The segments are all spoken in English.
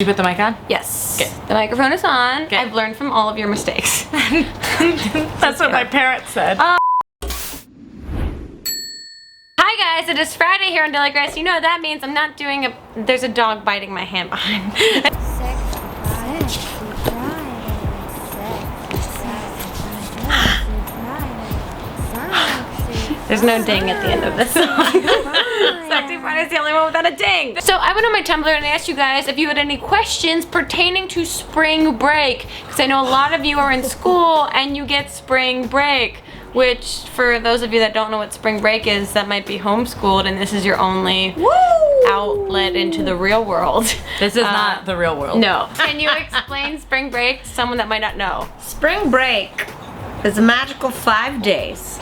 put the mic on? Yes. Okay. The microphone is on. Okay. I've learned from all of your mistakes. That's what my parents said. Hi guys, it is Friday here on Daily Grace. You know what that means. I'm not doing there's a dog biting my hand behind. There's no ding at the end of this song. Sexy Friday is the only one without a ding. So I went on my Tumblr and asked you guys if you had any questions pertaining to spring break. Because I know a lot of you are in school and you get spring break. Which, for those of you that don't know what spring break is, that might be homeschooled and this is your only outlet into the real world. This is not the real world. No. Can you explain spring break to someone that might not know? Spring break is a magical 5 days.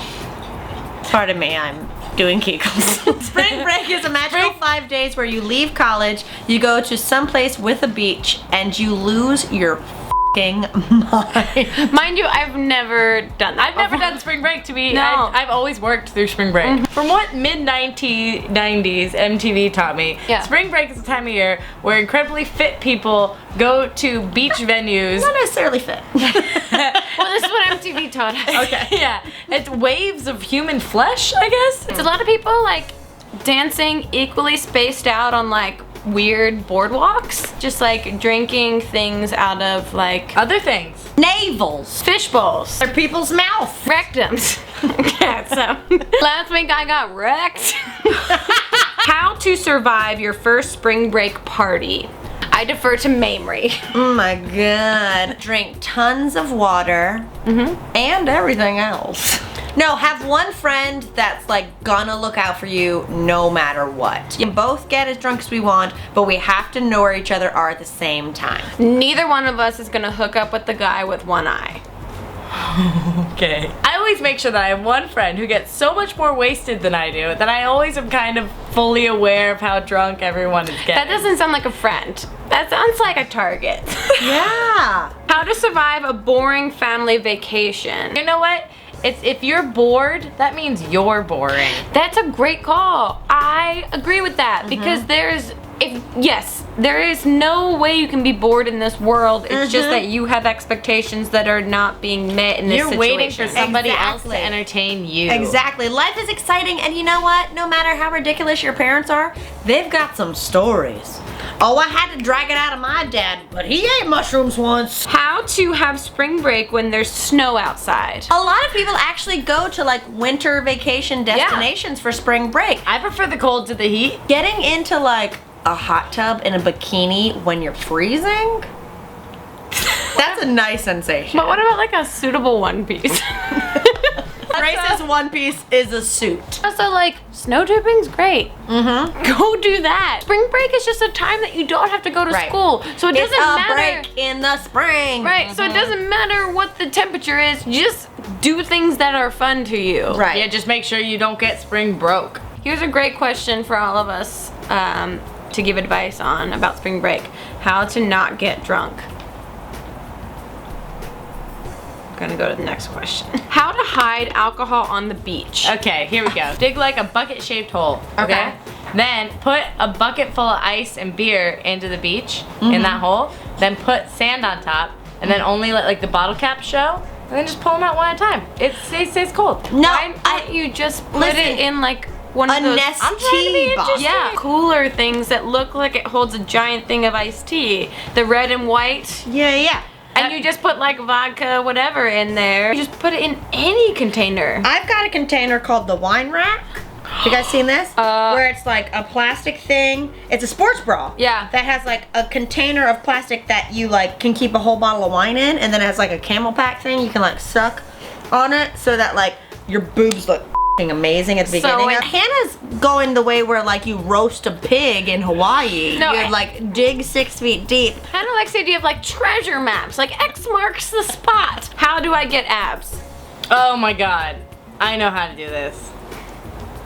Pardon me, I'm doing Kegels. Spring break is a magical 5 days where you leave college, you go to someplace with a beach, and you lose your f***ing mind. Mind you, I've never done that. I've never done spring break to be. No. I've always worked through spring break. From what mid-90s MTV taught me, Yeah. spring break is a time of year where incredibly fit people go to beach venues. Not necessarily fit. Well, this is what MTV taught us. Okay. Yeah. It's waves of human flesh, I guess. It's a lot of people like dancing equally spaced out on like weird boardwalks, just like drinking things out of like Other things. Navels. fish bowls, Or people's mouth. rectums. Yeah, so last week I got wrecked. How to survive your first spring break party? I defer to Mamrie. Oh my god. Drink tons of water and everything else. No, have one friend that's like gonna look out for you no matter what. You can both get as drunk as we want, but we have to know where each other are at the same time. Neither one of us is gonna hook up with the guy with one eye. Okay. I always make sure that I have one friend who gets so much more wasted than I do that I always am kind of fully aware of how drunk everyone is getting. That doesn't sound like a friend. That sounds like a target. Yeah. How to survive a boring family vacation. You know what? It's if you're bored, that means you're boring. That's a great call. I agree with that because there is no way you can be bored in this world. It's just that you have expectations that are not being met in this You're situation. waiting for somebody else to Exactly. entertain you. Exactly. Life is exciting, and you know what? No matter how ridiculous your parents are, they've got some stories. Oh, I had to drag it out of my dad, but he ate mushrooms once. How to have spring break when there's snow outside. A lot of people actually go to like winter vacation destinations for spring break. I prefer the cold to the heat. Getting into like a hot tub in a bikini when you're freezing, that's a nice sensation. But what about like a suitable one piece? Grace's one piece is a suit. Also, like, snow dripping's great. Go do that. Spring break is just a time that you don't have to go to Right. school. So it It's doesn't a matter. break in the spring. Right, so it doesn't matter what the temperature is. Just do things that are fun to you. Right. Yeah, just make sure you don't get spring broke. Here's a great question for all of us to give advice on about spring break. How to not get drunk. Gonna go to the next question. How to hide alcohol on the beach. Okay, here we go. Dig like a bucket-shaped hole. Okay. Then put a bucket full of ice and beer into the beach in that hole. Then put sand on top, and then only let like the bottle cap show. And then just pull them out one at a time. It stays cold. No, Why don't you just put listen, it in like one of a those Nestea I'm trying to be bottle. yeah, cooler things that look like it holds a giant thing of iced tea. The red and white. Yeah. And you just put like vodka, whatever in there. You just put it in any container. I've got a container called the wine rack. You guys seen this? Where it's like a plastic thing. It's a sports bra. Yeah. That has like a container of plastic that you like can keep a whole bottle of wine in, and then it has like a camel pack thing you can like suck on it so that like your boobs look f***ing amazing at the So beginning. it- Hannah's going the way where like you roast a pig in Hawaii. No, You like dig 6 feet deep. Kind of likes the idea of like treasure maps. Like X marks the spot. How do I get abs? Oh my god. I know how to do this.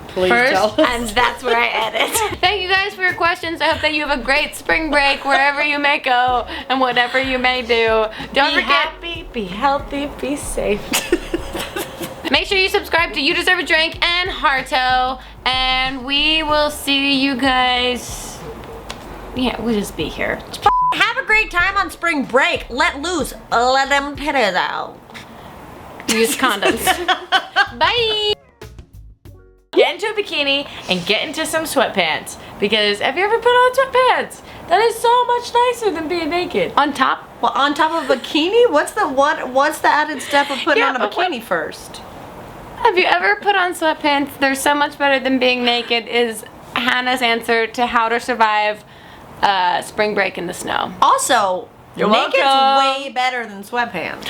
Please First, tell us. and that's where I edit. Thank you guys for your questions. I hope that you have a great spring break wherever you may go and whatever you may do. Don't Be forget, happy, be healthy, be safe. make sure you subscribe to You Deserve a Drink and Harto, and we will see you guys. Yeah, we'll just be here. Have great time on spring break. Let loose. Let them titties out. Use condoms. Bye. Get into a bikini and get into some sweatpants. Because have you ever put on sweatpants? That is so much nicer than being naked. On top. Well, on top of a bikini? What's the added step of putting Yeah, on a but what- bikini first? Have you ever put on sweatpants? They're so much better than being naked is Hannah's answer to how to survive spring break in the snow. Also, You're naked's welcome. way better than sweatpants.